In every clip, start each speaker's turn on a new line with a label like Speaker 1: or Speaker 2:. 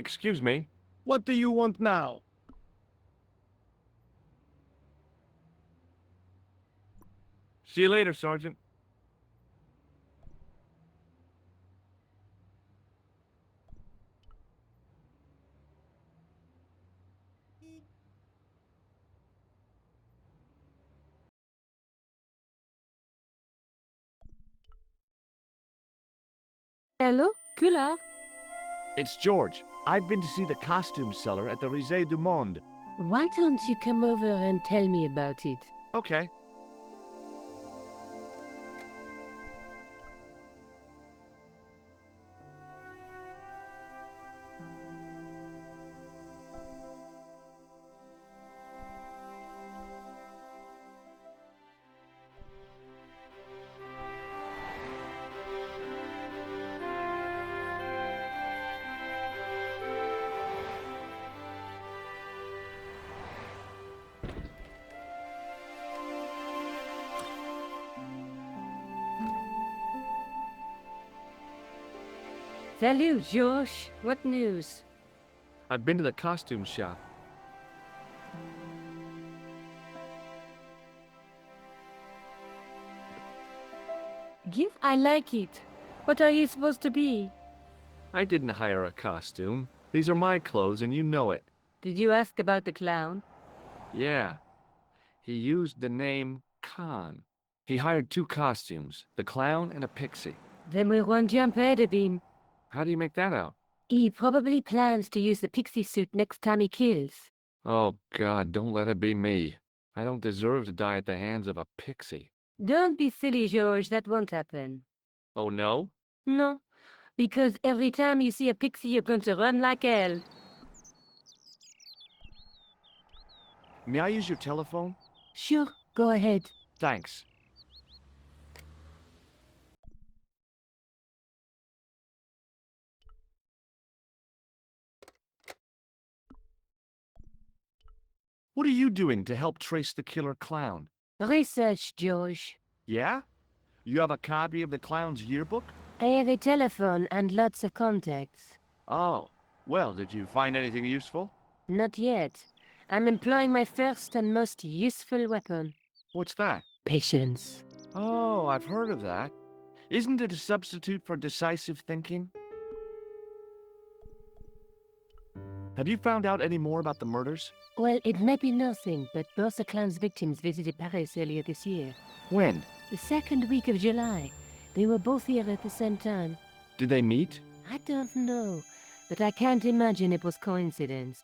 Speaker 1: Excuse me.
Speaker 2: What do you want now?
Speaker 1: See you later, Sergeant.
Speaker 3: Hello, Kula.
Speaker 1: It's George. I've been to see the costume seller at the Risée du Monde.
Speaker 3: Why don't you come over and tell me about it?
Speaker 1: Okay.
Speaker 3: Salut, George. What news?
Speaker 1: I've been to the costume shop.
Speaker 3: Give, I like it. What are you supposed to be?
Speaker 1: I didn't hire a costume. These are my clothes and you know it.
Speaker 3: Did you ask about the clown?
Speaker 1: Yeah. He used the name Khan. He hired two costumes, the clown and a pixie.
Speaker 3: Then we won't jump ahead of him.
Speaker 1: How do you make that out?
Speaker 3: He probably plans to use the pixie suit next time he kills.
Speaker 1: Oh, God, don't let it be me. I don't deserve to die at the hands of a pixie.
Speaker 3: Don't be silly, George. That won't happen.
Speaker 1: Oh, no?
Speaker 3: No, because every time you see a pixie, you're going to run like hell.
Speaker 1: May I use your telephone?
Speaker 3: Sure, go ahead.
Speaker 1: Thanks. What are you doing to help trace the killer clown?
Speaker 3: Research, George.
Speaker 1: Yeah? You have a copy of the clown's yearbook?
Speaker 3: I have a telephone and lots of contacts.
Speaker 1: Oh, well, did you find anything useful?
Speaker 3: Not yet. I'm employing my first and most useful weapon.
Speaker 1: What's that?
Speaker 3: Patience.
Speaker 1: Oh, I've heard of that. Isn't it a substitute for decisive thinking? Have you found out any more about the murders?
Speaker 3: Well, it may be nothing, but both the clown's victims visited Paris earlier this year.
Speaker 1: When?
Speaker 3: The second week of July. They were both here at the same time.
Speaker 1: Did they meet?
Speaker 3: I don't know, but I can't imagine it was coincidence.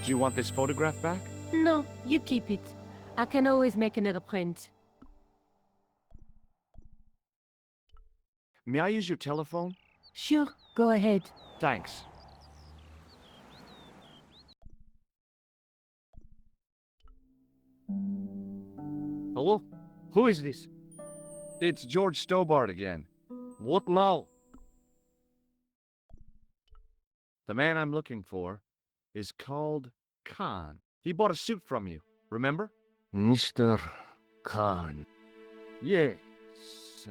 Speaker 1: Do you want this photograph back?
Speaker 3: No, you keep it. I can always make another print.
Speaker 1: May I use your telephone?
Speaker 3: Sure, go ahead.
Speaker 1: Thanks. Hello? Who is this? It's George Stobart again. What now? The man I'm looking for is called Khan. He bought a suit from you, remember?
Speaker 2: Mr. Khan. Yes,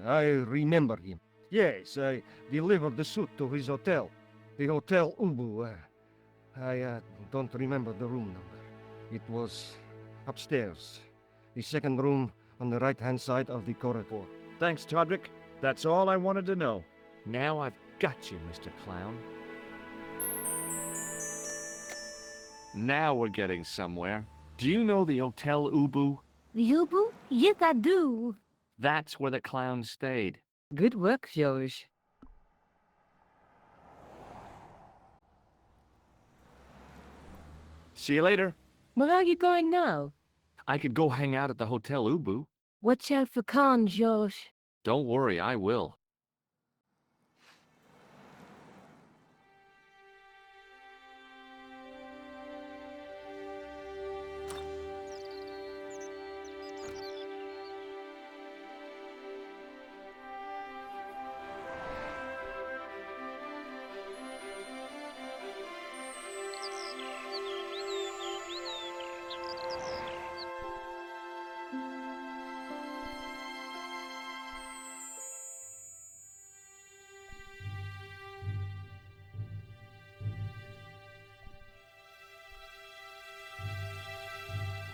Speaker 2: I remember him. Yes, I delivered the suit to his hotel. The Hotel Ubu. I don't remember the room number. It was upstairs. The second room on the right-hand side of the corridor.
Speaker 1: Thanks, Todrick. That's all I wanted to know. Now I've got you, Mr. Clown. Now we're getting somewhere. Do you know the Hotel Ubu?
Speaker 3: The Ubu? Yes, I do.
Speaker 1: That's where the clown stayed.
Speaker 3: Good work, George.
Speaker 1: See you later.
Speaker 3: Where are you going now?
Speaker 1: I could go hang out at the Hotel Ubu.
Speaker 3: Watch out for Khan, George.
Speaker 1: Don't worry, I will.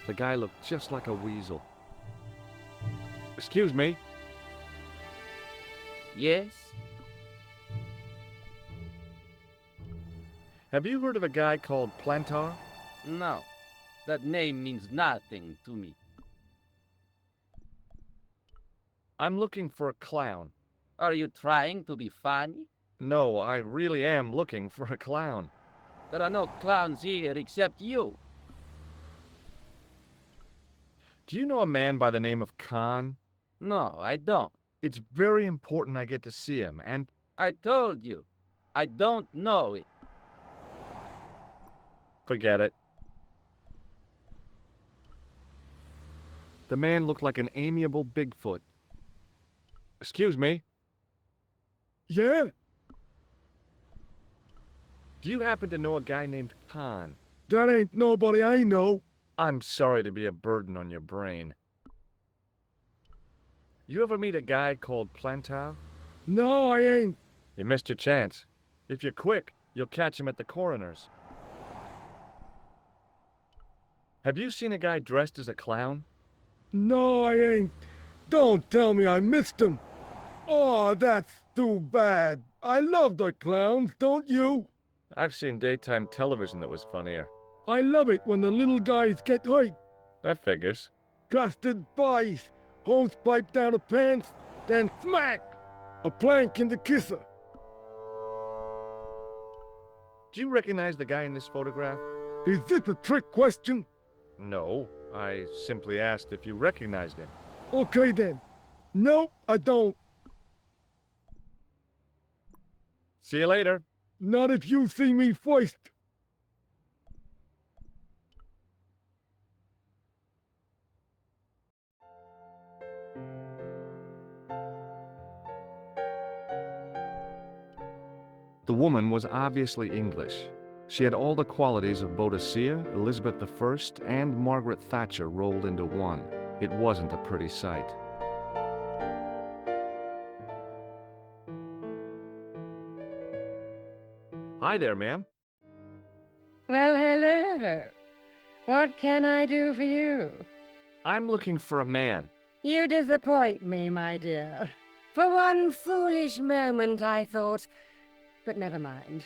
Speaker 1: The guy looked just like a weasel. Excuse me.
Speaker 4: Yes?
Speaker 1: Have you heard of a guy called Plantar?
Speaker 4: No. That name means nothing to me.
Speaker 1: I'm looking for a clown.
Speaker 4: Are you trying to be funny?
Speaker 1: No, I really am looking for a clown.
Speaker 4: There are no clowns here except you.
Speaker 1: Do you know a man by the name of Khan?
Speaker 4: No, I don't.
Speaker 1: It's very important I get to see him, and
Speaker 4: I told you. I don't know it.
Speaker 1: forget it. The man looked like an amiable Bigfoot. Excuse me.
Speaker 2: Yeah?
Speaker 1: Do you happen to know a guy named Khan?
Speaker 2: That ain't nobody I know.
Speaker 1: I'm sorry to be a burden on your brain. You ever meet a guy called Plantar?
Speaker 2: No, I ain't.
Speaker 1: You missed your chance. If you're quick, you'll catch him at the coroner's. Have you seen a guy dressed as a clown?
Speaker 2: No, I ain't. Don't tell me I missed him. Oh, that's too bad. I love the clowns, don't you?
Speaker 1: I've seen daytime television that was funnier.
Speaker 2: I love it when the little guys get hurt.
Speaker 1: That figures.
Speaker 2: Custard pies, hose pipe down the pants, then smack! A plank in the kisser.
Speaker 1: Do you recognize the guy in this photograph?
Speaker 2: Is this a trick question?
Speaker 1: No, I simply asked if you recognized him.
Speaker 2: Okay then. No, I don't.
Speaker 1: See you later.
Speaker 2: Not if you see me first.
Speaker 1: The woman was obviously English. She had all the qualities of Boadicea, Elizabeth I, and Margaret Thatcher rolled into one. It wasn't a pretty sight. Hi there, ma'am.
Speaker 3: Well, hello. What can I do for you?
Speaker 1: I'm looking for a man.
Speaker 3: You disappoint me, my dear. For one foolish moment I thought... But never mind.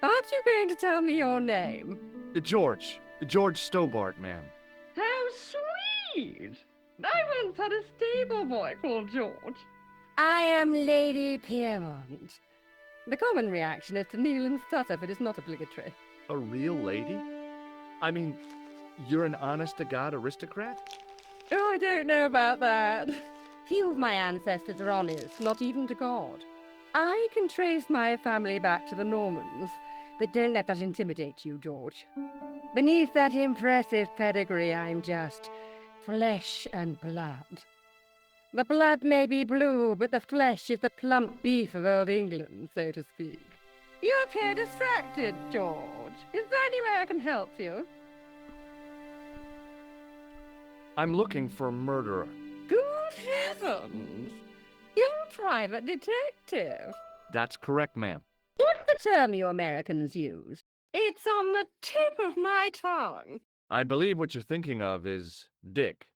Speaker 3: Aren't you going to tell me your name?
Speaker 1: George. George Stobart, ma'am.
Speaker 3: How sweet! I once had a stable boy called George. I am Lady Piermont. The common reaction is to kneel and stutter, but it's not obligatory.
Speaker 1: A real lady? I mean, you're an honest-to-God aristocrat?
Speaker 3: Oh, I don't know about that. Few of my ancestors are honest, not even to God. I can trace my family back to the Normans, but don't let that intimidate you, George. Beneath that impressive pedigree, I'm just flesh and blood. The blood may be blue, but the flesh is the plump beef of old England, so to speak. You appear distracted, George. Is there any way I can help you?
Speaker 1: I'm looking for a murderer.
Speaker 3: Good heavens! You're a private detective.
Speaker 1: That's correct, ma'am.
Speaker 3: What's the term you Americans use? It's on the tip of my tongue.
Speaker 1: I believe what you're thinking of is Dick.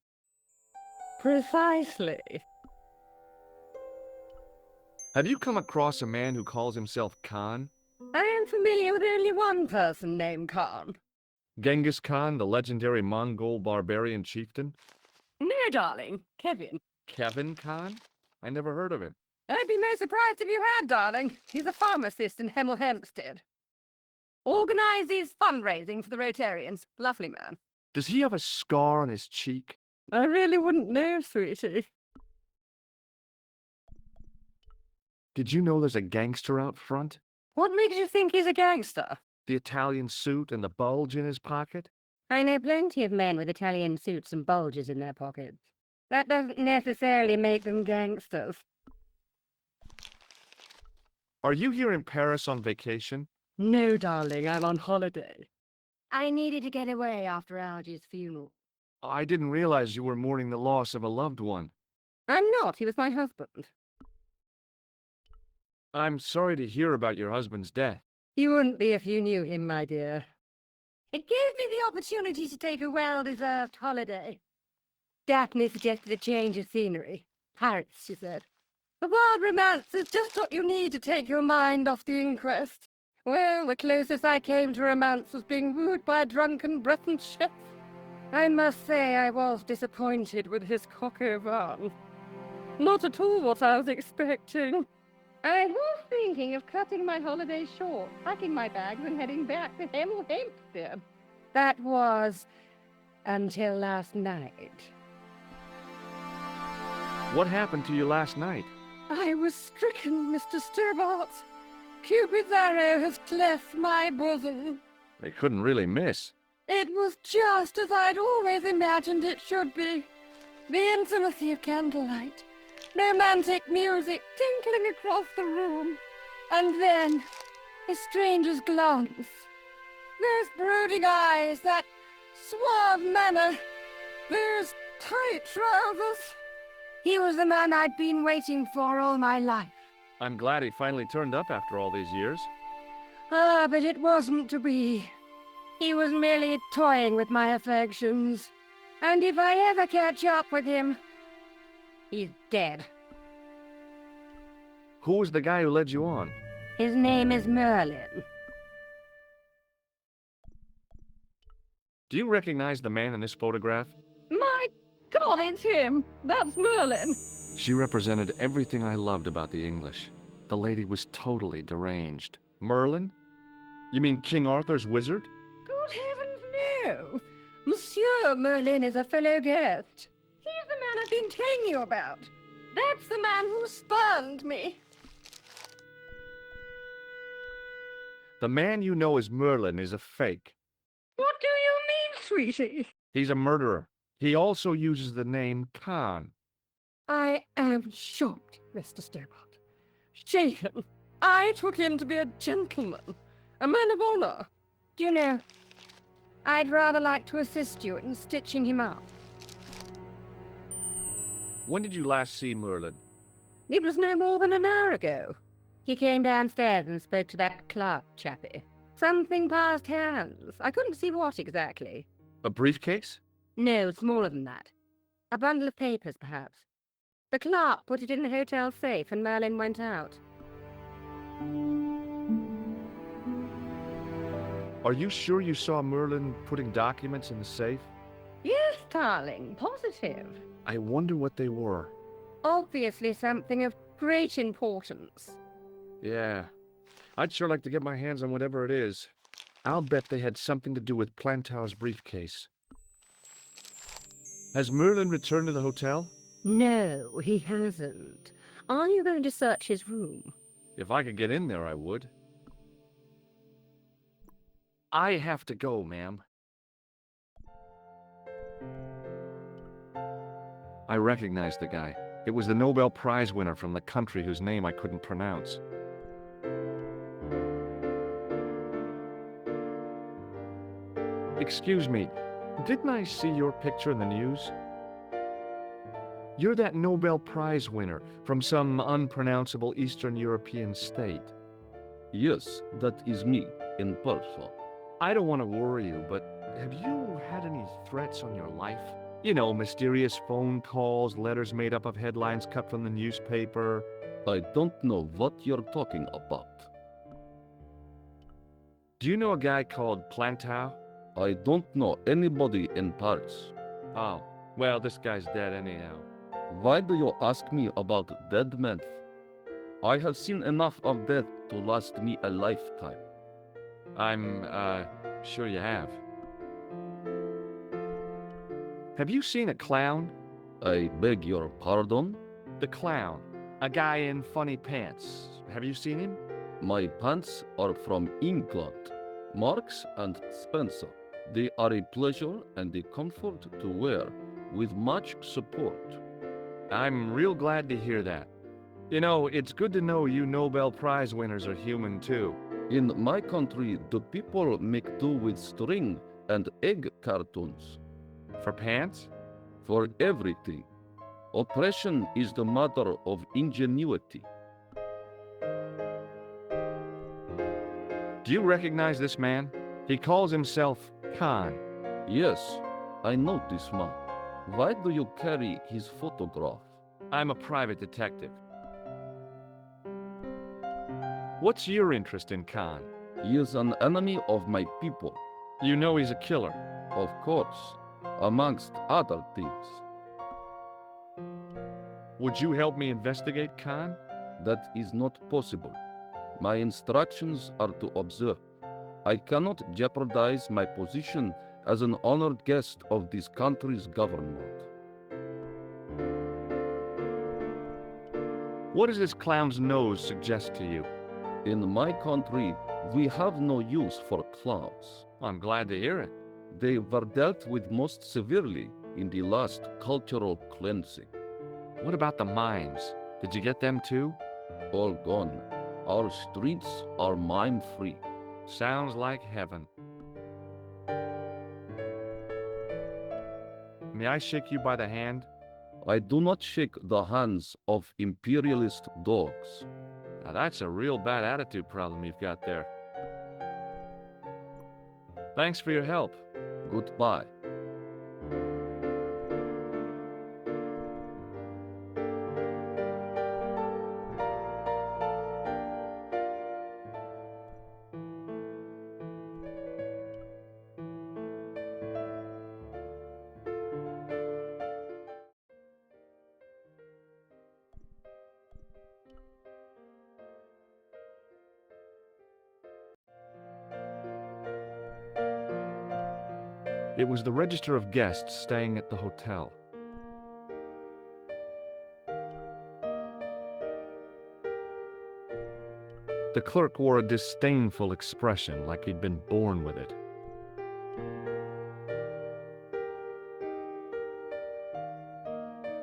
Speaker 3: Precisely.
Speaker 1: Have you come across a man who calls himself Khan?
Speaker 3: I am familiar with only one person named Khan.
Speaker 1: Genghis Khan, the legendary Mongol barbarian chieftain?
Speaker 3: No, darling. Kevin.
Speaker 1: Kevin Khan? I never heard of him.
Speaker 3: I'd be most surprised if you had, darling. He's a pharmacist in Hemel Hempstead. Organizes fundraising for the Rotarians. Lovely man.
Speaker 1: Does he have a scar on his cheek?
Speaker 3: I really wouldn't know, sweetie.
Speaker 1: Did you know there's a gangster out front?
Speaker 3: What makes you think he's a gangster?
Speaker 1: The Italian suit and the bulge in his pocket?
Speaker 3: I know plenty of men with Italian suits and bulges in their pockets. That doesn't necessarily make them gangsters.
Speaker 1: Are you here in Paris on vacation?
Speaker 3: No, darling, I'm on holiday. I needed to get away after Algy's funeral.
Speaker 1: I didn't realize you were mourning the loss of a loved one.
Speaker 3: I'm not. He was my husband.
Speaker 1: I'm sorry to hear about your husband's death.
Speaker 3: You wouldn't be if you knew him, my dear. It gave me the opportunity to take a well-deserved holiday. Daphne suggested a change of scenery. Paris, she said. A wild romance is just what you need to take your mind off the inquest. Well, the closest I came to romance was being wooed by a drunken Breton chef. I must say I was disappointed with his coq au vin. Not at all what I was expecting. I was thinking of cutting my holiday short, packing my bags and heading back to Hampstead. That was until last night.
Speaker 1: What happened to you last night?
Speaker 3: I was stricken, Mr. Stobart. Cupid's arrow has cleft my bosom.
Speaker 1: They couldn't really miss.
Speaker 3: It was just as I'd always imagined it should be. The intimacy of candlelight, romantic music tinkling across the room, and then a stranger's glance. Those brooding eyes, that suave manner, those tight trousers. He was the man I'd been waiting for all my life.
Speaker 1: I'm glad he finally turned up after all these years.
Speaker 3: Ah, but it wasn't to be. He was merely toying with my affections. And if I ever catch up with him, he's dead.
Speaker 1: Who was the guy who led you on?
Speaker 3: His name is Merlin.
Speaker 1: Do you recognize the man in this photograph?
Speaker 3: My God, it's him! That's Merlin!
Speaker 1: She represented everything I loved about the English. The lady was totally deranged. Merlin? You mean King Arthur's wizard?
Speaker 3: Good heavens, no! Monsieur Merlin is a fellow guest. He's the man I've been telling you about. That's the man who spurned me.
Speaker 1: The man you know as Merlin is a fake.
Speaker 3: What do you mean, sweetie?
Speaker 1: He's a murderer. He also uses the name Khan.
Speaker 3: I am shocked, Mr. Stobart. Shaken. I took him to be a gentleman, a man of honor. Do you know, I'd rather like to assist you in stitching him up.
Speaker 1: When did you last see Merlin?
Speaker 3: It was no more than an hour ago. He came downstairs and spoke to that clerk chappie. Something passed hands. I couldn't see what exactly.
Speaker 1: A briefcase?
Speaker 3: No, smaller than that. A bundle of papers, perhaps. The clerk put it in the hotel safe and Merlin went out.
Speaker 1: Are you sure you saw Merlin putting documents in the safe?
Speaker 3: Yes, darling, positive.
Speaker 1: I wonder what they were.
Speaker 3: Obviously something of great importance.
Speaker 1: Yeah. I'd sure like to get my hands on whatever it is. I'll bet they had something to do with Plantow's briefcase. Has Merlin returned to the hotel?
Speaker 3: No, he hasn't. Are you going to search his room?
Speaker 1: If I could get in there, I would. I have to go, ma'am. I recognized the guy. It was the Nobel Prize winner from the country whose name I couldn't pronounce. Excuse me, didn't I see your picture in the news? You're that Nobel Prize winner from some unpronounceable Eastern European state.
Speaker 5: Yes, that is me, in person.
Speaker 1: I don't want to worry you, but have you had any threats on your life? You know, mysterious phone calls, letters made up of headlines cut from the newspaper.
Speaker 5: I don't know what you're talking about.
Speaker 1: Do you know a guy called Plantow?
Speaker 5: I don't know anybody in Paris.
Speaker 1: Oh, well, this guy's dead anyhow.
Speaker 5: Why do you ask me about dead men? I have seen enough of death to last me a lifetime.
Speaker 1: I'm, sure you have. Have you seen a clown?
Speaker 5: I beg your pardon?
Speaker 1: The clown. A guy in funny pants. Have you seen him?
Speaker 5: My pants are from England. Marks and Spencer. They are a pleasure and a comfort to wear, with much support.
Speaker 1: I'm real glad to hear that. You know, it's good to know you Nobel Prize winners are human too.
Speaker 5: In my country, the people make do with string and egg cartoons.
Speaker 1: For pants?
Speaker 5: For everything. Oppression is the mother of ingenuity.
Speaker 1: Do you recognize this man? He calls himself Khan.
Speaker 5: Yes, I know this man. Why do you carry his photograph?
Speaker 1: I'm a private detective. What's your interest in Khan?
Speaker 5: He is an enemy of my people.
Speaker 1: You know he's a killer.
Speaker 5: Of course, amongst other things.
Speaker 1: Would you help me investigate Khan?
Speaker 5: That is not possible. My instructions are to observe. I cannot jeopardize my position as an honored guest of this country's government.
Speaker 1: What does this clown's nose suggest to you?
Speaker 5: In my country, we have no use for clowns.
Speaker 1: I'm glad to hear it.
Speaker 5: They were dealt with most severely in the last cultural cleansing.
Speaker 1: What about the mimes? Did you get them too?
Speaker 5: All gone. Our streets are mime-free.
Speaker 1: Sounds like heaven. May I shake you by the hand?
Speaker 5: I do not shake the hands of imperialist dogs.
Speaker 1: Now that's a real bad attitude problem you've got there. Thanks for your help.
Speaker 5: Goodbye.
Speaker 1: It was the register of guests staying at the hotel. The clerk wore a disdainful expression, like he'd been born with it.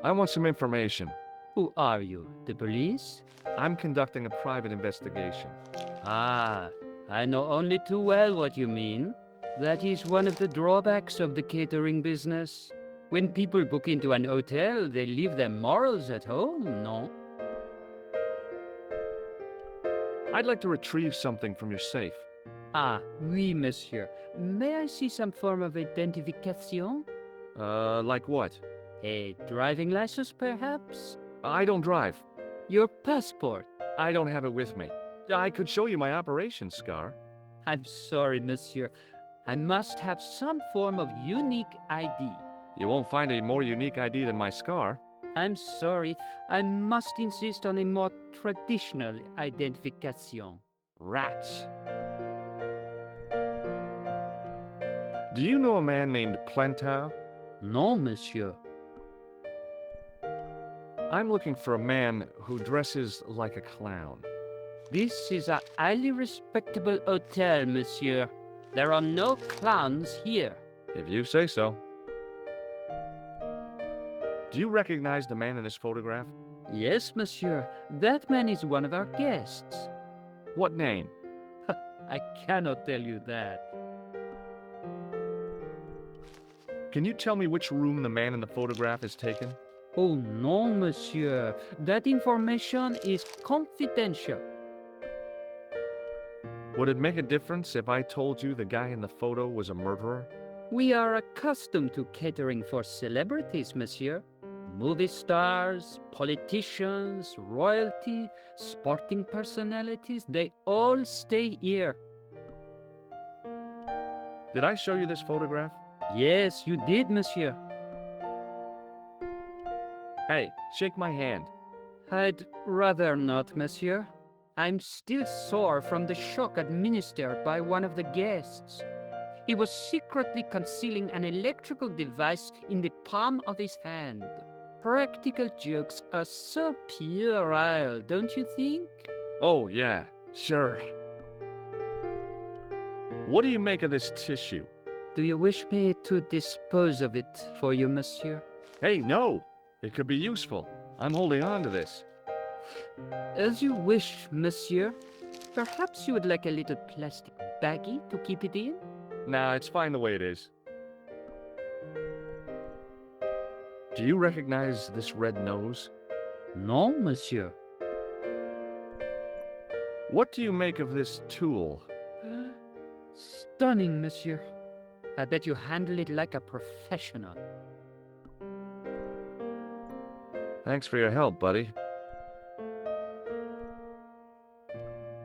Speaker 1: I want some information.
Speaker 4: Who are you? The police?
Speaker 1: I'm conducting a private investigation.
Speaker 4: Ah, I know only too well what you mean. That is one of the drawbacks of the catering business. When people book into an hotel, they leave their morals at home, no?
Speaker 1: I'd like to retrieve something from your safe.
Speaker 4: Ah, oui, monsieur. May I see some form of identification?
Speaker 1: Like what?
Speaker 4: A driving license, perhaps?
Speaker 1: I don't drive.
Speaker 4: Your passport?
Speaker 1: I don't have it with me. I could show you my operation scar.
Speaker 4: I'm sorry, monsieur. I must have some form of unique ID.
Speaker 1: You won't find a more unique ID than my scar.
Speaker 4: I'm sorry. I must insist on a more traditional identification.
Speaker 1: Rats. Do you know a man named Plentau?
Speaker 4: No, monsieur.
Speaker 1: I'm looking for a man who dresses like a clown.
Speaker 4: This is a highly respectable hotel, monsieur. There are no clowns here.
Speaker 1: If you say so. Do you recognize the man in this photograph?
Speaker 4: Yes, monsieur. That man is one of our guests.
Speaker 1: What name?
Speaker 4: I cannot tell you that.
Speaker 1: Can you tell me which room the man in the photograph is taken?
Speaker 4: Oh, no, monsieur. That information is confidential.
Speaker 1: Would it make a difference if I told you the guy in the photo was a murderer?
Speaker 4: We are accustomed to catering for celebrities, monsieur. Movie stars, politicians, royalty, sporting personalities, they all stay here.
Speaker 1: Did I show you this photograph?
Speaker 4: Yes, you did, monsieur.
Speaker 1: Hey, shake my hand.
Speaker 4: I'd rather not, monsieur. I'm still sore from the shock administered by one of the guests. He was secretly concealing an electrical device in the palm of his hand. Practical jokes are so puerile, don't you think?
Speaker 1: Oh, yeah, sure. What do you make of this tissue?
Speaker 4: Do you wish me to dispose of it for you, monsieur?
Speaker 1: Hey, no! It could be useful. I'm holding on to this.
Speaker 4: As you wish, monsieur. Perhaps you would like a little plastic baggie to keep it in?
Speaker 1: Nah, it's fine the way it is. Do you recognize this red nose?
Speaker 4: No, monsieur.
Speaker 1: What do you make of this tool?
Speaker 4: Stunning, monsieur. I bet you handle it like a professional.
Speaker 1: Thanks for your help, buddy.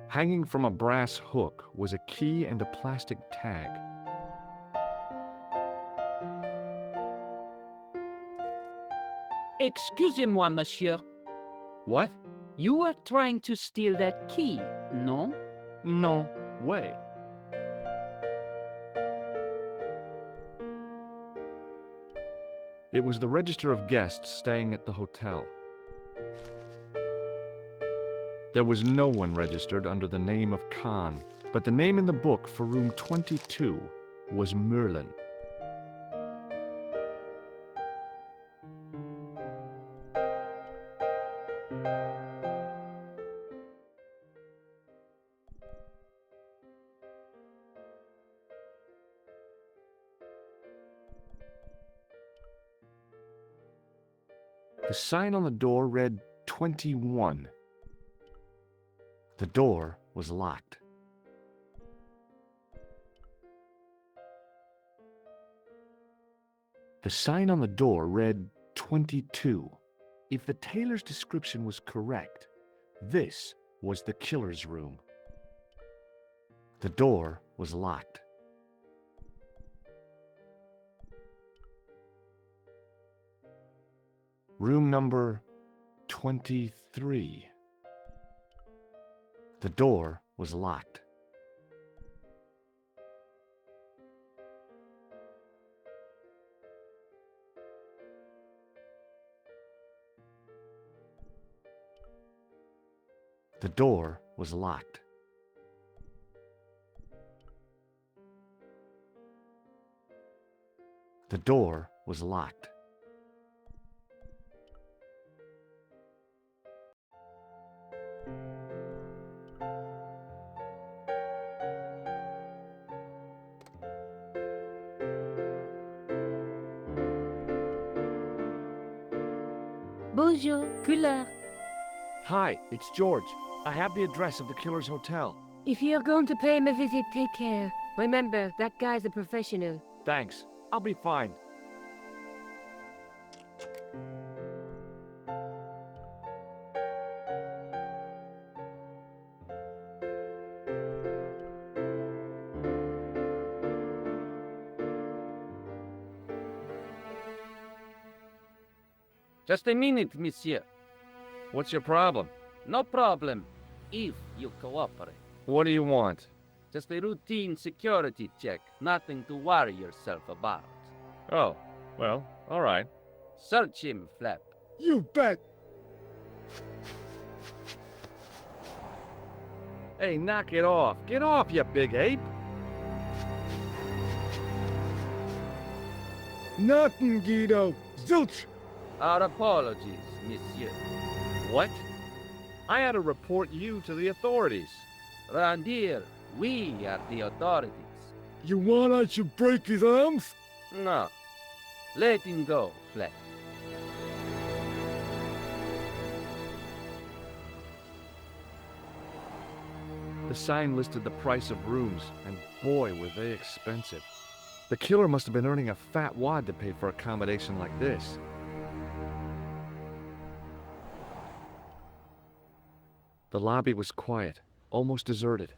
Speaker 1: Hanging from a brass hook was a key and a plastic tag.
Speaker 4: Excusez-moi, monsieur.
Speaker 1: What?
Speaker 4: You were trying to steal that key, no?
Speaker 1: No way. It was the register of guests staying at the hotel. There was no one registered under the name of Khan, but the name in the book for room 22 was Merlin. The sign on the door read 21. The door was locked. The sign on the door read 22. If the tailor's description was correct, this was the killer's room. The door was locked. Room number 23. The door was locked. The door was locked. The door was locked.
Speaker 3: Bonjour, couleur.
Speaker 1: Hi, it's George. I have the address of the killer's hotel.
Speaker 3: If you're going to pay him a visit, take care. Remember, that guy's a professional.
Speaker 1: Thanks. I'll be fine.
Speaker 4: Just a minute, monsieur.
Speaker 1: What's your problem?
Speaker 4: No problem, if you cooperate.
Speaker 1: What do you want?
Speaker 4: Just a routine security check, nothing to worry yourself about.
Speaker 1: Oh, well, all right.
Speaker 4: Search him, Flap.
Speaker 2: You bet.
Speaker 1: Hey, knock it off. Get off, you big ape.
Speaker 2: Nothing, Guido. Zilch.
Speaker 4: Our apologies, monsieur.
Speaker 1: What? I had to report you to the authorities.
Speaker 4: Round here, we are the authorities.
Speaker 2: You want I should break his arms?
Speaker 4: No. Let him go, Flap.
Speaker 1: The sign listed the price of rooms, and boy, were they expensive. The killer must have been earning a fat wad to pay for accommodation like this. The lobby was quiet, almost deserted.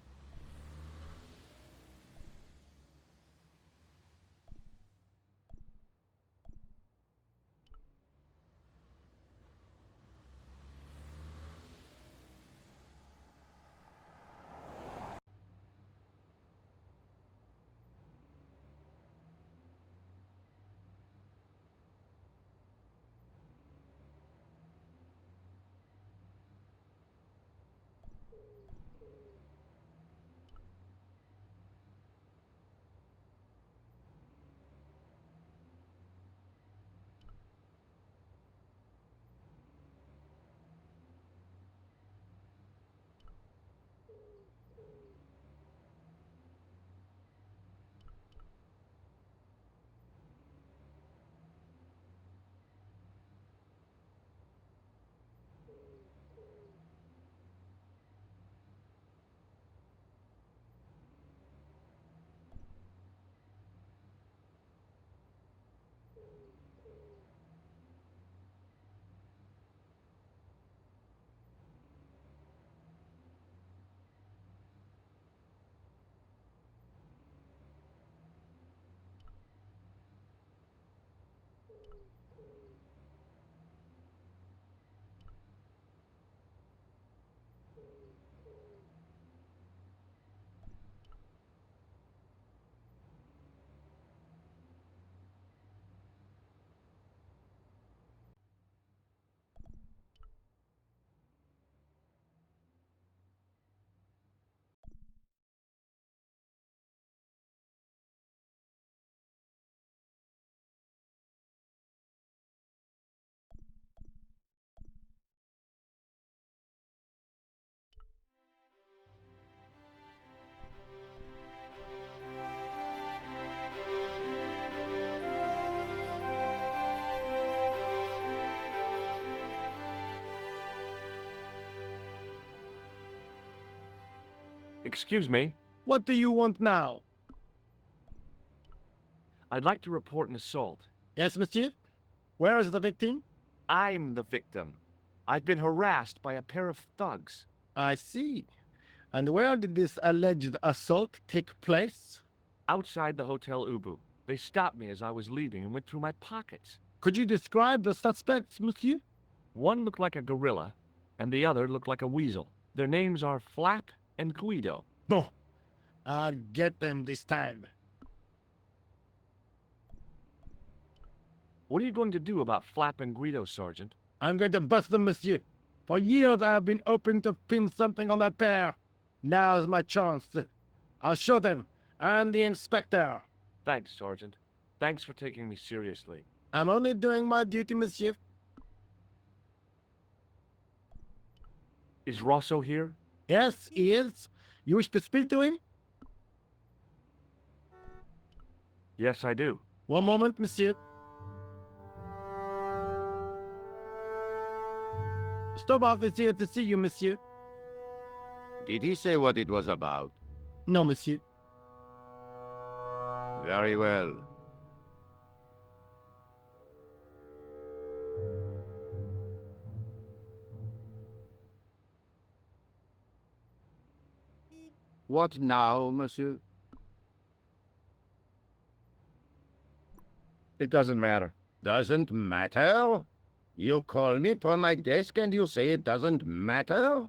Speaker 1: Excuse me.
Speaker 2: What do you want now?
Speaker 1: I'd like to report an assault.
Speaker 2: Yes, monsieur? Where is the victim?
Speaker 1: I'm the victim. I've been harassed by a pair of thugs.
Speaker 2: I see. And where did this alleged assault take place?
Speaker 1: Outside the Hotel Ubu. They stopped me as I was leaving and went through my pockets.
Speaker 2: Could you describe the suspects, monsieur?
Speaker 1: One looked like a gorilla, and the other looked like a weasel. Their names are Flap and Guido.
Speaker 2: Bon. I'll get them this time.
Speaker 1: What are you going to do about Flap and Guido, Sergeant?
Speaker 2: I'm going to bust them, monsieur. For years I have been hoping to pin something on that pair. Now's my chance. I'll show them, and the inspector.
Speaker 1: Thanks, Sergeant. Thanks for taking me seriously.
Speaker 2: I'm only doing my duty, monsieur.
Speaker 1: Is Rosso here?
Speaker 2: Yes, he is. You wish to speak to him?
Speaker 1: Yes, I do.
Speaker 2: One moment, monsieur. Stobart is here to see you, monsieur.
Speaker 6: Did he say what it was about?
Speaker 2: No, monsieur.
Speaker 6: Very well. What now, monsieur?
Speaker 1: It doesn't matter.
Speaker 6: Doesn't matter? You call me from my desk and you say it doesn't matter?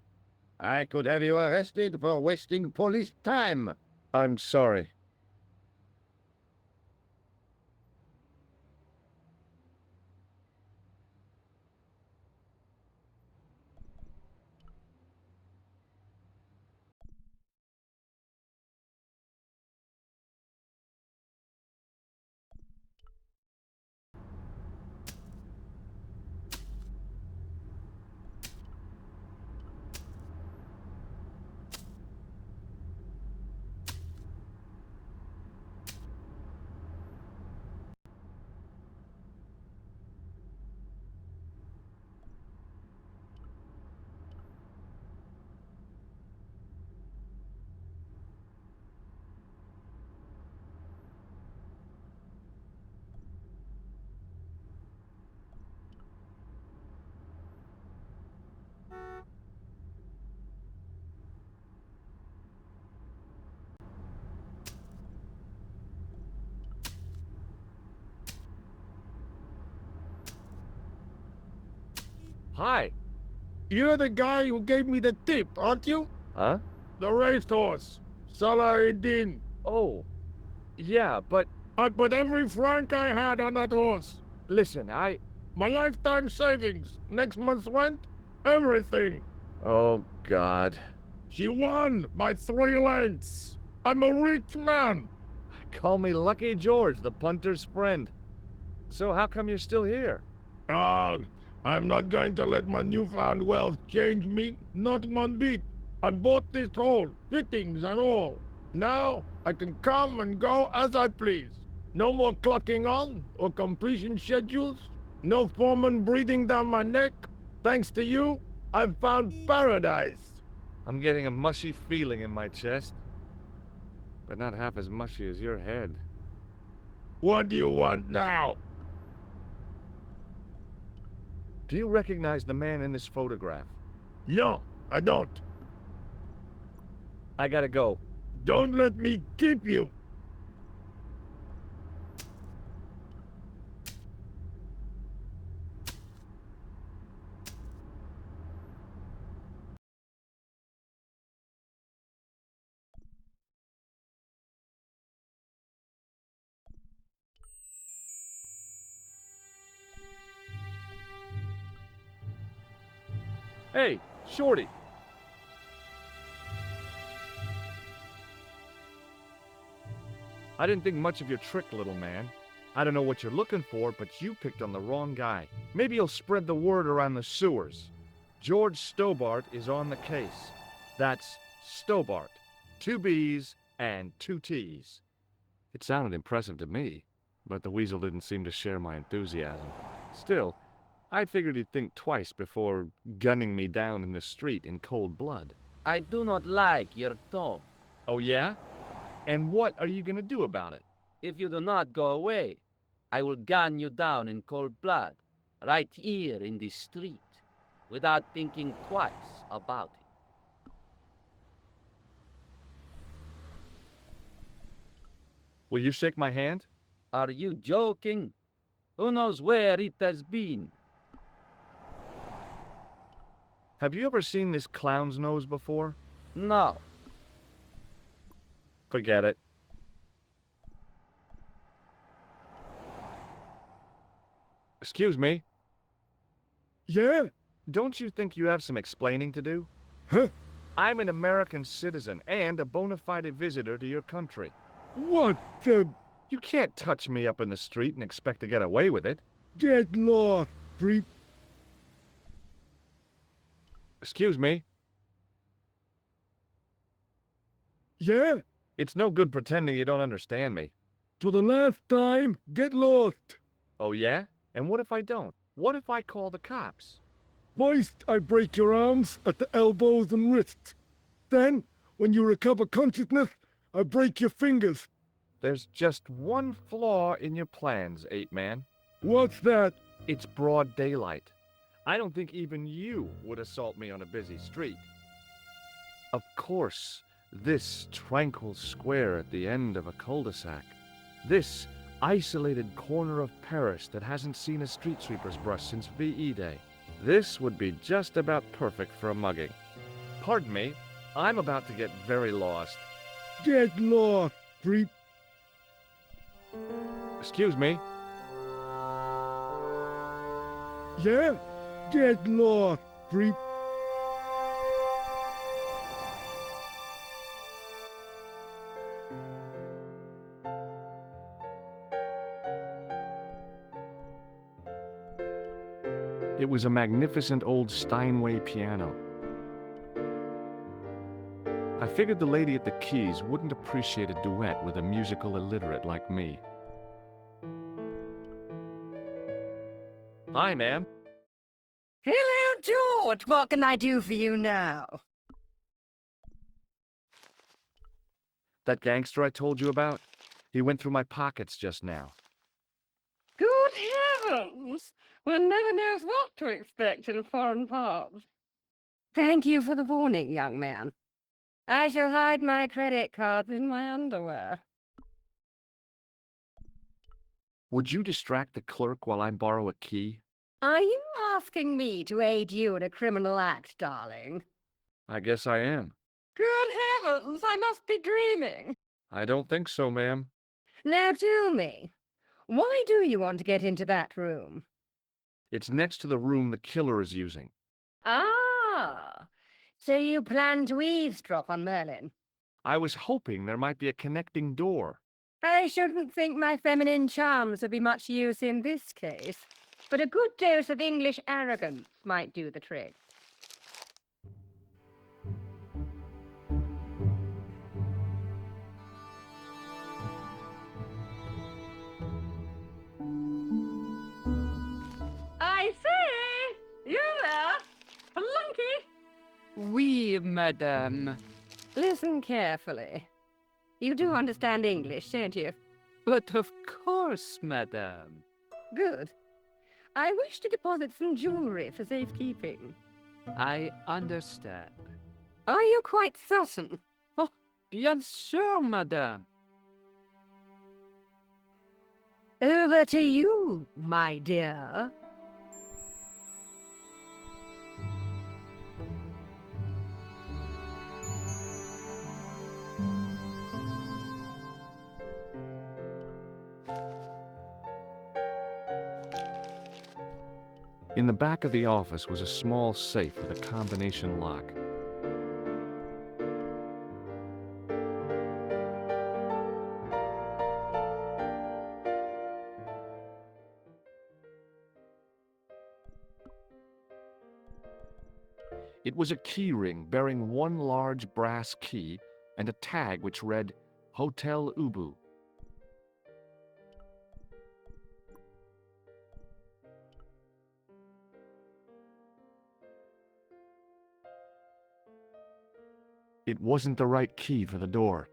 Speaker 6: I could have you arrested for wasting police time.
Speaker 1: I'm sorry. Hi.
Speaker 2: You're the guy who gave me the tip, aren't you?
Speaker 1: Huh?
Speaker 2: The racehorse. Salahuddin.
Speaker 1: Oh. Yeah, but
Speaker 2: I put every franc I had on that horse.
Speaker 1: listen,
Speaker 2: My lifetime savings, next month's rent, everything.
Speaker 1: Oh, God.
Speaker 2: She won by 3 lengths. I'm a rich man.
Speaker 1: Call me Lucky George, the punter's friend. So how come you're still here?
Speaker 2: I'm not going to let my newfound wealth change me, not one bit. I bought this hole, fittings and all. Now I can come and go as I please. No more clocking on or completion schedules. No foreman breathing down my neck. Thanks to you, I've found paradise.
Speaker 1: I'm getting a mushy feeling in my chest. But not half as mushy as your head.
Speaker 2: What do you want now?
Speaker 1: Do you recognize the man in this photograph?
Speaker 2: No, I don't.
Speaker 1: I gotta go.
Speaker 2: Don't let me keep you.
Speaker 1: Hey, Shorty. I didn't think much of your trick, little man. I don't know what you're looking for, but you picked on the wrong guy. Maybe you'll spread the word around the sewers. George Stobart is on the case. That's Stobart. 2 B's and 2 T's. It sounded impressive to me, but the weasel didn't seem to share my enthusiasm. Still, I figured he'd think twice before gunning me down in the street in cold blood.
Speaker 4: I do not like your tone.
Speaker 1: Oh, yeah? And what are you gonna do about it?
Speaker 4: If you do not go away, I will gun you down in cold blood, right here in the street, without thinking twice about it.
Speaker 1: Will you shake my hand?
Speaker 4: Are you joking? Who knows where it has been?
Speaker 1: Have you ever seen this clown's nose before?
Speaker 4: No.
Speaker 1: Forget it. Excuse me?
Speaker 2: Yeah?
Speaker 1: Don't you think you have some explaining to do?
Speaker 2: Huh?
Speaker 1: I'm an American citizen and a bona fide visitor to your country.
Speaker 2: What the...
Speaker 1: You can't touch me up in the street and expect to get away with it.
Speaker 2: Get lost, creep.
Speaker 1: Excuse me?
Speaker 2: Yeah?
Speaker 1: It's no good pretending you don't understand me.
Speaker 2: For the last time, get lost.
Speaker 1: Oh, yeah? And what if I don't? What if I call the cops?
Speaker 2: First, I break your arms at the elbows and wrists. Then, when you recover consciousness, I break your fingers.
Speaker 1: There's just one flaw in your plans, Ape-Man.
Speaker 2: What's that?
Speaker 1: It's broad daylight. I don't think even you would assault me on a busy street. Of course, this tranquil square at the end of a cul-de-sac. This isolated corner of Paris that hasn't seen a street sweeper's brush since VE Day. This would be just about perfect for a mugging. Pardon me, I'm about to get very lost.
Speaker 2: Get lost, creep.
Speaker 1: Excuse me?
Speaker 2: Yeah? Get lost, creep.
Speaker 1: It was a magnificent old Steinway piano. I figured the lady at the keys wouldn't appreciate a duet with a musical illiterate like me. Hi, ma'am.
Speaker 3: Hello, George. What can I do for you now?
Speaker 1: That gangster I told you about? He went through my pockets just now.
Speaker 3: Good heavens! One never knows what to expect in foreign parts. Thank you for the warning, young man. I shall hide my credit cards in my underwear.
Speaker 1: Would you distract the clerk while I borrow a key?
Speaker 3: Are you asking me to aid you in a criminal act, darling?
Speaker 1: I guess I am.
Speaker 3: Good heavens, I must be dreaming.
Speaker 1: I don't think so, ma'am.
Speaker 3: Now tell me, why do you want to get into that room?
Speaker 1: It's next to the room the killer is using.
Speaker 3: Ah, so you plan to eavesdrop on Merlin?
Speaker 1: I was hoping there might be a connecting door.
Speaker 3: I shouldn't think my feminine charms would be much use in this case, but a good dose of English arrogance might do the trick. I say! You there? Flunky!
Speaker 4: Oui, madame.
Speaker 3: Listen carefully. You do understand English, don't you?
Speaker 4: But of course, madame.
Speaker 3: Good. I wish to deposit some jewelry for safekeeping.
Speaker 4: I understand.
Speaker 3: Are you quite certain?
Speaker 4: Oh, bien sûr, madame.
Speaker 3: Over to you, my dear.
Speaker 1: In the back of the office was a small safe with a combination lock. It was a key ring bearing one large brass key and a tag which read Hotel Ubu. It wasn't the right key for the door.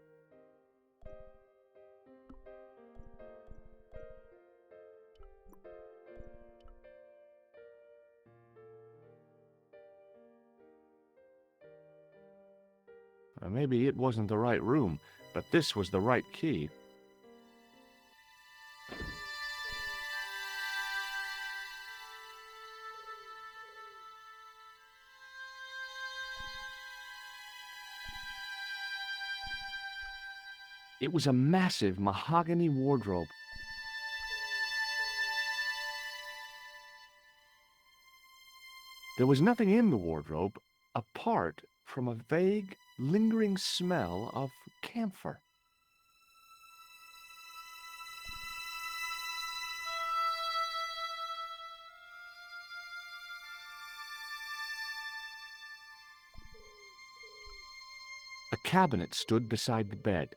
Speaker 1: Maybe it wasn't the right room, but this was the right key. It was a massive mahogany wardrobe. There was nothing in the wardrobe apart from a vague, lingering smell of camphor. A cabinet stood beside the bed.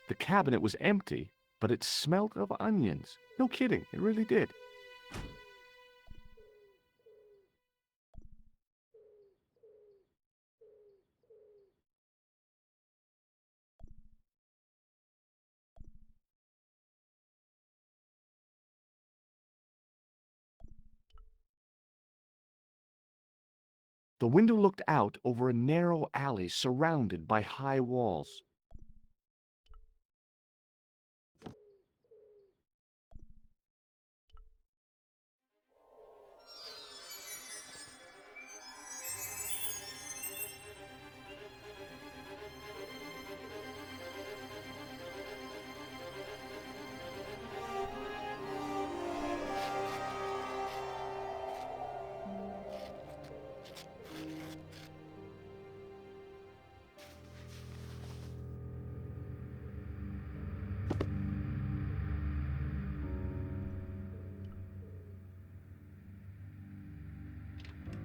Speaker 1: The cabinet was empty, but it smelt of onions. No kidding, it really did. The window looked out over a narrow alley surrounded by high walls.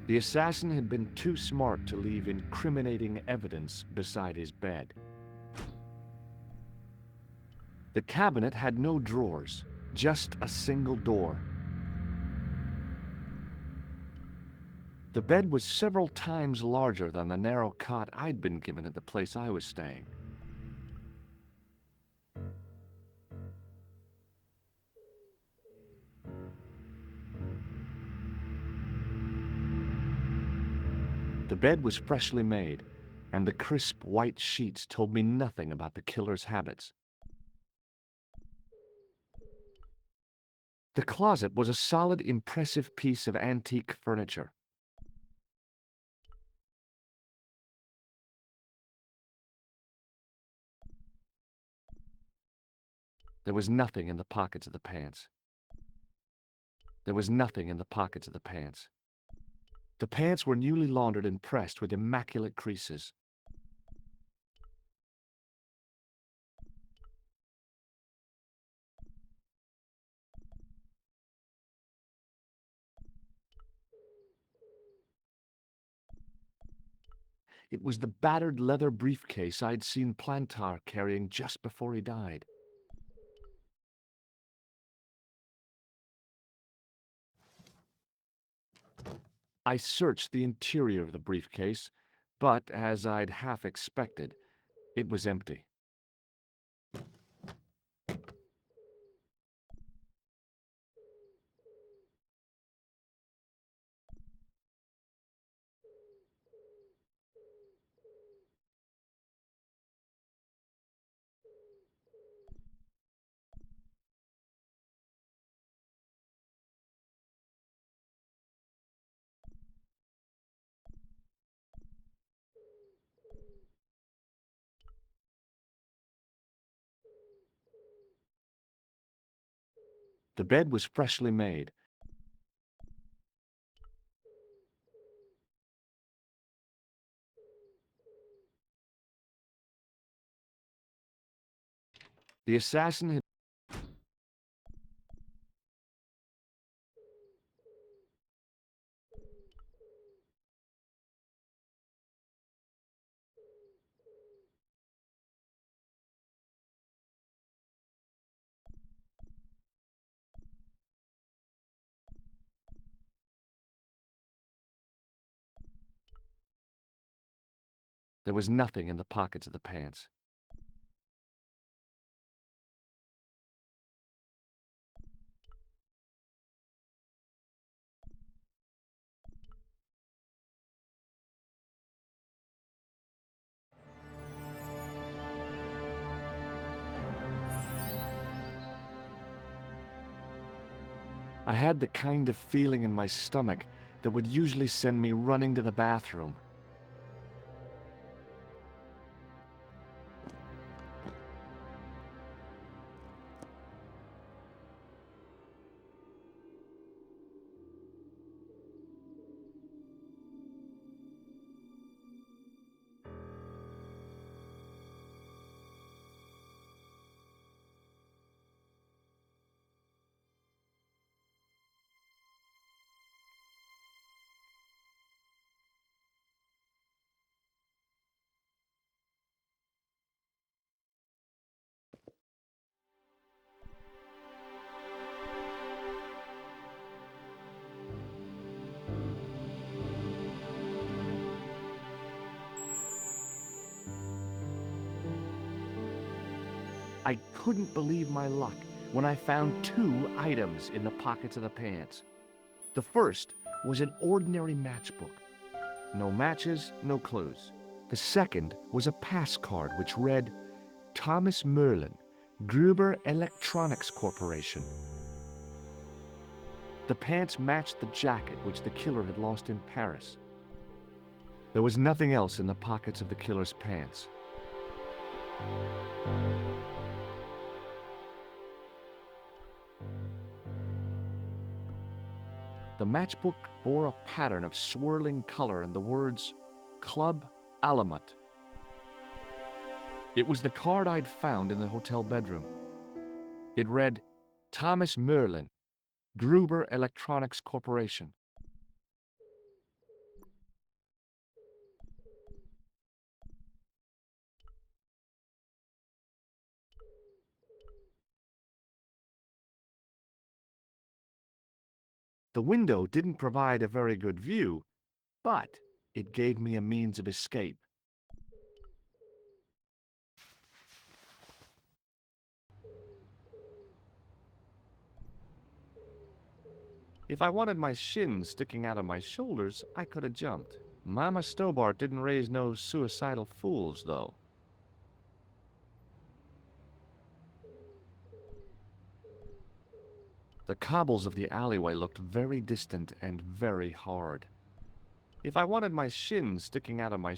Speaker 1: The assassin had been too smart to leave incriminating evidence beside his bed. The cabinet had no drawers, just a single door. The bed was several times larger than the narrow cot I'd been given at the place I was staying. The bed was freshly made, and the crisp white sheets told me nothing about the killer's habits. The closet was a solid, impressive piece of antique furniture. There was nothing in the pockets of the pants. There was nothing in the pockets of the pants. The pants were newly laundered and pressed with immaculate creases. It was the battered leather briefcase I'd seen Plantar carrying just before he died. I searched the interior of the briefcase, but as I'd half expected, it was empty. The bed was freshly made. The assassin had There was nothing in the pockets of the pants. I had the kind of feeling in my stomach that would usually send me running to the bathroom. I couldn't believe my luck when I found 2 items in the pockets of the pants. The first was an ordinary matchbook. No matches, no clues. The second was a pass card which read, Thomas Merlin, Gruber Electronics Corporation. The pants matched the jacket which the killer had lost in Paris. There was nothing else in the pockets of the killer's pants. The matchbook bore a pattern of swirling color and the words, Club Alamut. It was the card I'd found in the hotel bedroom. It read, Thomas Merlin, Gruber Electronics Corporation. The window didn't provide a very good view, but it gave me a means of escape. If I wanted my shins sticking out of my shoulders, I could have jumped. Mama Stobart didn't raise no suicidal fools, though. The cobbles of the alleyway looked very distant and very hard. If I wanted my shins sticking out of my...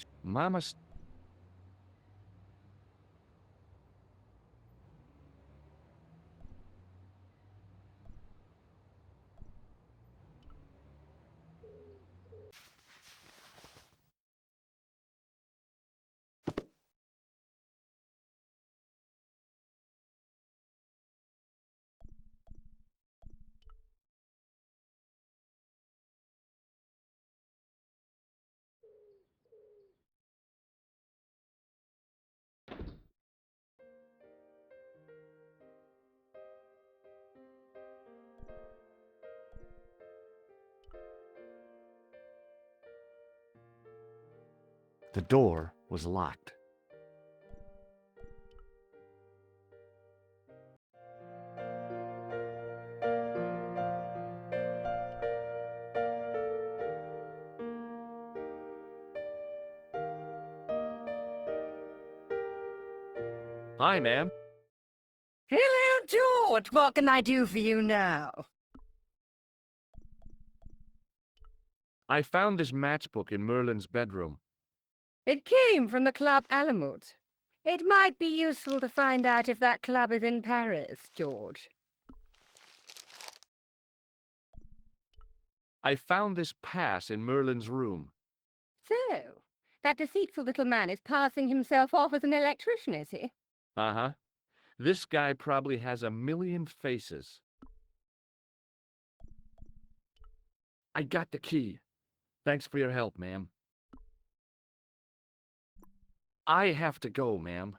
Speaker 1: The door was locked. Hi, ma'am.
Speaker 3: Hello, George. What can I do for you now?
Speaker 1: I found this matchbook in Merlin's bedroom.
Speaker 3: It came from the Club Alamut. It might be useful to find out if that club is in Paris, George.
Speaker 1: I found this pass in Merlin's room.
Speaker 3: So, that deceitful little man is passing himself off as an electrician, is he?
Speaker 1: Uh-huh. This guy probably has a million faces. I got the key. Thanks for your help, ma'am. I have to go, ma'am.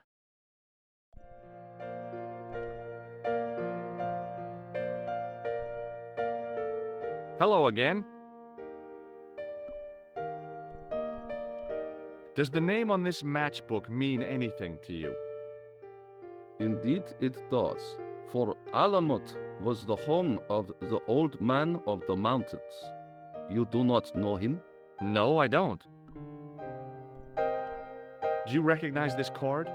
Speaker 1: Hello again. Does the name on this matchbook mean anything to you?
Speaker 5: Indeed it does, for Alamut was the home of the old man of the mountains. You do not know him?
Speaker 1: No, I don't. Do you recognize this card?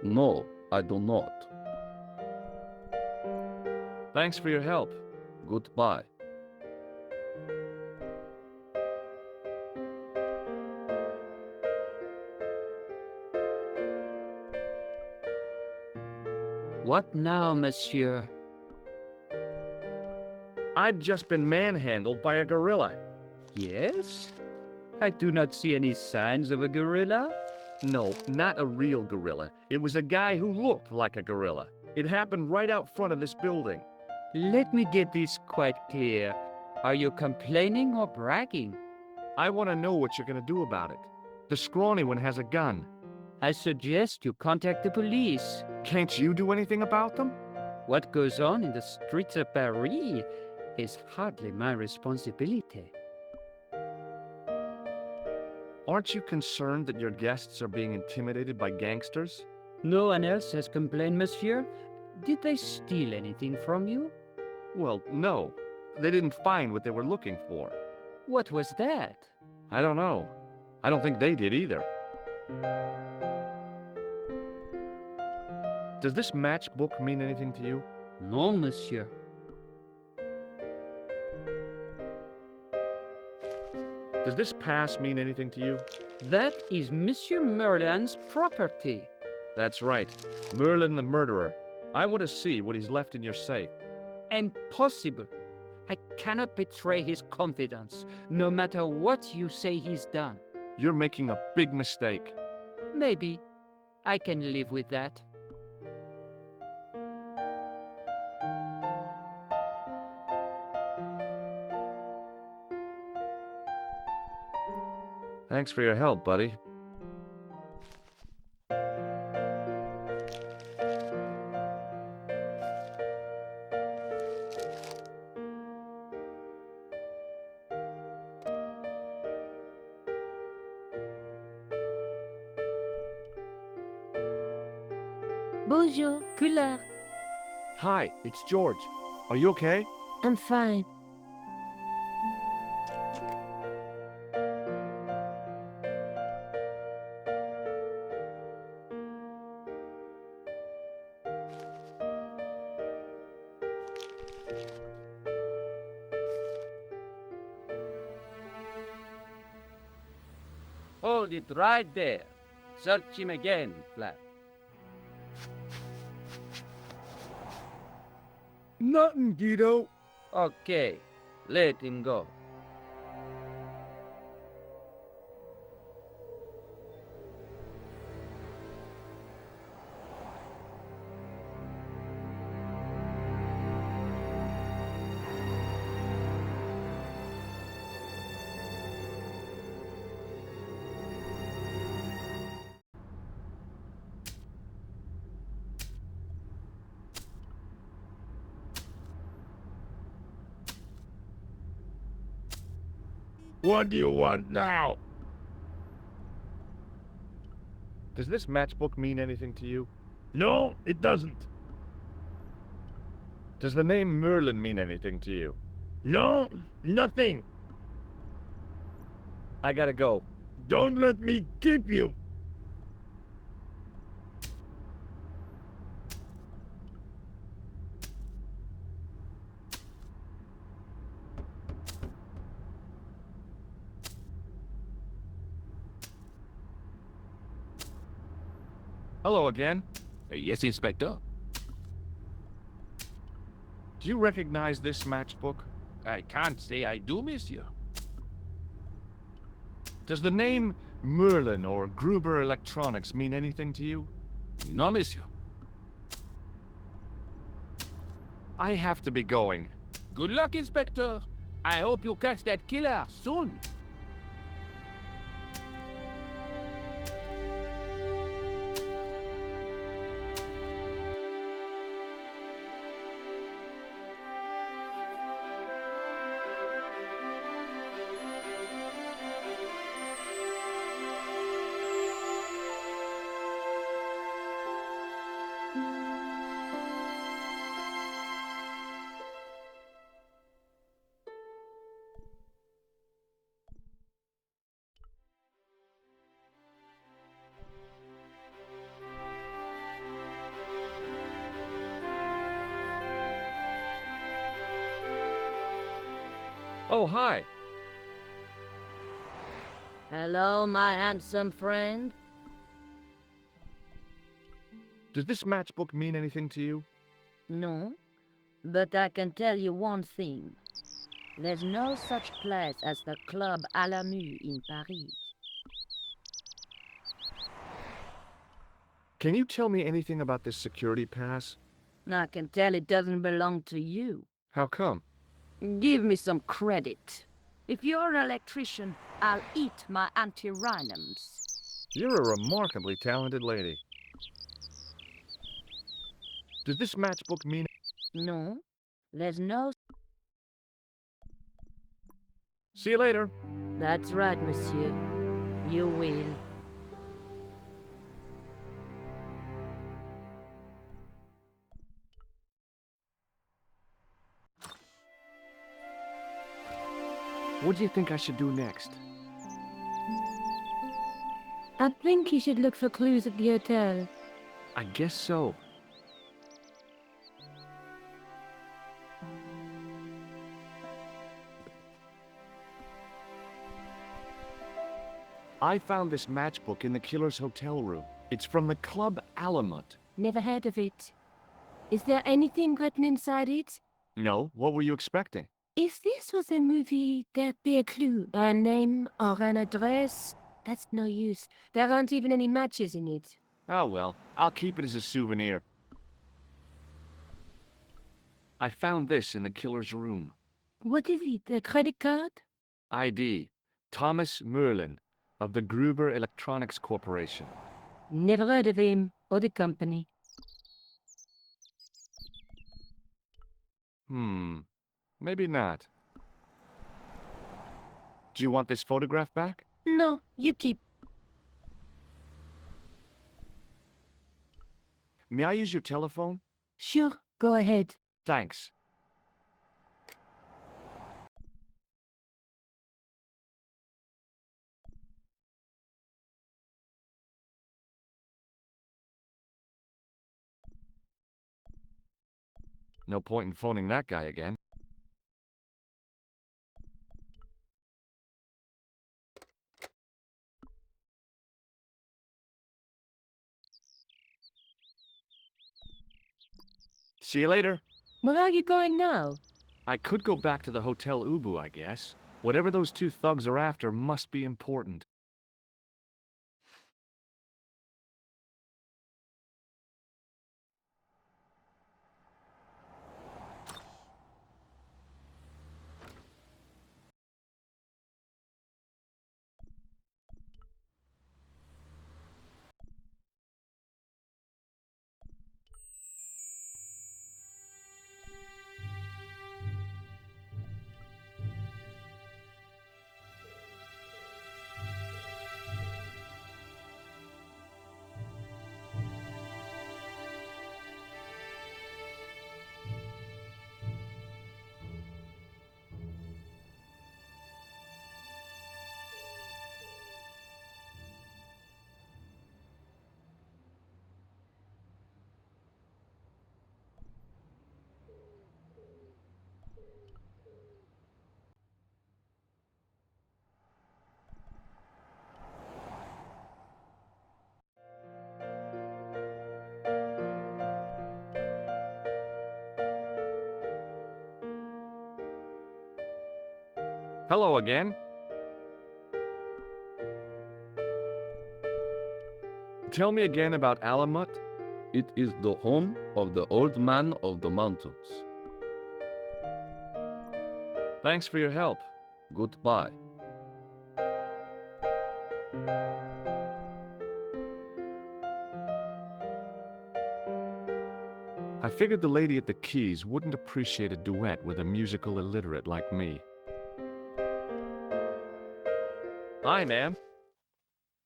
Speaker 5: No, I do not.
Speaker 1: Thanks for your help.
Speaker 5: Goodbye.
Speaker 4: What now, monsieur?
Speaker 1: I'd just been manhandled by a gorilla.
Speaker 4: Yes? I do not see any signs of a gorilla.
Speaker 1: No, not a real gorilla. It was a guy who looked like a gorilla. It happened right out front of this building.
Speaker 4: Let me get this quite clear. Are you complaining or bragging?
Speaker 1: I want to know what you're going to do about it. The scrawny one has a gun.
Speaker 4: I suggest you contact the police.
Speaker 1: Can't you do anything about them?
Speaker 4: What goes on in the streets of Paris is hardly my responsibility.
Speaker 1: Aren't you concerned that your guests are being intimidated by gangsters?
Speaker 4: No one else has complained, monsieur? Did they steal anything from you?
Speaker 1: Well, no. They didn't find what they were looking for.
Speaker 4: What was that?
Speaker 1: I don't know. I don't think they did either. Does this matchbook mean anything to you?
Speaker 4: No, monsieur.
Speaker 1: Does this pass mean anything to you?
Speaker 4: That is Monsieur Merlin's property.
Speaker 1: That's right. Merlin the murderer. I want to see what he's left in your safe.
Speaker 4: Impossible. I cannot betray his confidence, no matter what you say he's done.
Speaker 1: You're making a big mistake.
Speaker 4: Maybe. I can live with that.
Speaker 1: Thanks for your help, buddy.
Speaker 7: Bonjour, couleur.
Speaker 1: Hi, it's George. Are you okay?
Speaker 7: I'm fine.
Speaker 4: Hold it right there. Search him again, Flap.
Speaker 2: Nothing, Guido.
Speaker 4: Okay, let him go.
Speaker 6: What do you want now?
Speaker 1: Does this matchbook mean anything to you?
Speaker 6: No, it doesn't.
Speaker 1: Does the name Merlin mean anything to you?
Speaker 6: No, nothing.
Speaker 1: I gotta go.
Speaker 6: Don't let me keep you.
Speaker 1: Hello again.
Speaker 5: Yes, Inspector.
Speaker 1: Do you recognize this matchbook?
Speaker 5: I can't say I do, monsieur.
Speaker 1: Does the name Merlin or Gruber Electronics mean anything to you?
Speaker 5: No, monsieur.
Speaker 1: I have to be going.
Speaker 5: Good luck, Inspector. I hope you catch that killer soon.
Speaker 2: Oh, hi.
Speaker 7: Hello, my handsome friend.
Speaker 1: Does this matchbook mean anything to you?
Speaker 7: No, but I can tell you one thing. There's no such place as the Club à la Mue in Paris.
Speaker 1: Can you tell me anything about this security pass?
Speaker 7: I can tell it doesn't belong to you.
Speaker 1: How come?
Speaker 7: Give me some credit. If you're an electrician, I'll eat my antirrhinums.
Speaker 1: You're a remarkably talented lady. Does this matchbook mean...
Speaker 7: No, there's no...
Speaker 1: See you later.
Speaker 7: That's right, monsieur. You will.
Speaker 1: What do you think I should do next?
Speaker 7: I think you should look for clues at the hotel.
Speaker 1: I guess so. I found this matchbook in the killer's hotel room. It's from the Club Alamut.
Speaker 7: Never heard of it. Is there anything written inside it?
Speaker 1: No, what were you expecting?
Speaker 7: If this was a movie, there'd be a clue. A name or an address. That's no use. There aren't even any matches in it.
Speaker 1: Oh well, I'll keep it as a souvenir. I found this in the killer's room.
Speaker 7: What is it? A credit card?
Speaker 1: ID, Thomas Merlin, of the Gruber Electronics Corporation.
Speaker 7: Never heard of him or the company.
Speaker 1: Maybe not. Do you want this photograph back?
Speaker 7: No, you keep.
Speaker 1: May I use your telephone?
Speaker 7: Sure, go ahead.
Speaker 1: Thanks. No point in phoning that guy again. See you later.
Speaker 7: Where are you going now?
Speaker 1: I could go back to the Hotel Ubu, I guess. Whatever those two thugs are after must be important. Hello again. Tell me again about Alamut.
Speaker 5: It is the home of the Old Man of the Mountains.
Speaker 1: Thanks for your help.
Speaker 5: Goodbye.
Speaker 1: I figured the lady at the keys wouldn't appreciate a duet with a musical illiterate like me. Hi, ma'am.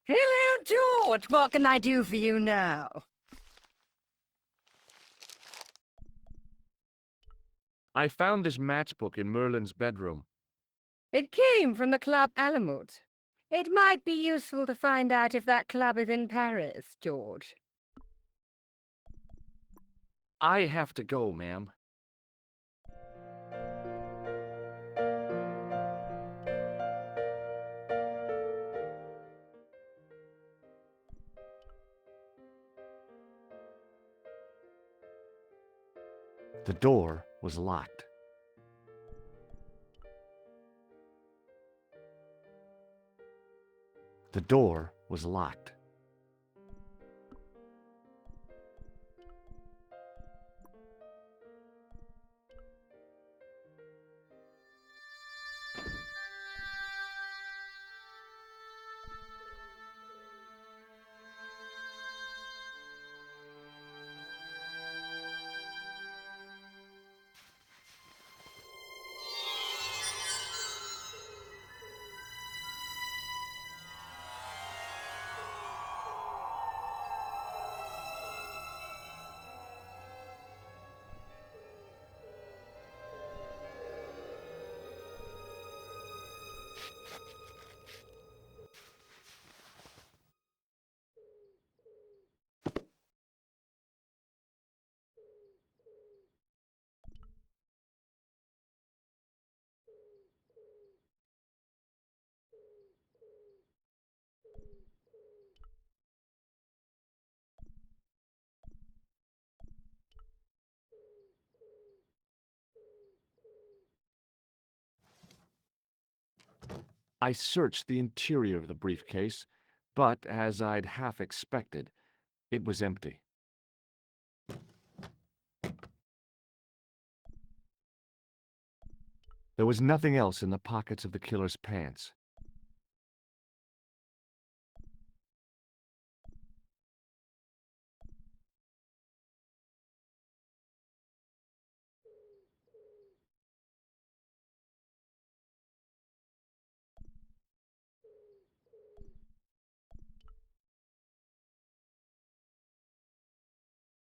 Speaker 3: Hello, George. What can I do for you now?
Speaker 1: I found this matchbook in Merlin's bedroom.
Speaker 3: It came from the Club Alamut. It might be useful to find out if that club is in Paris, George.
Speaker 1: I have to go, ma'am. The door was locked. The door was locked. I searched the interior of the briefcase, but as I'd half expected, it was empty. There was nothing else in the pockets of the killer's pants.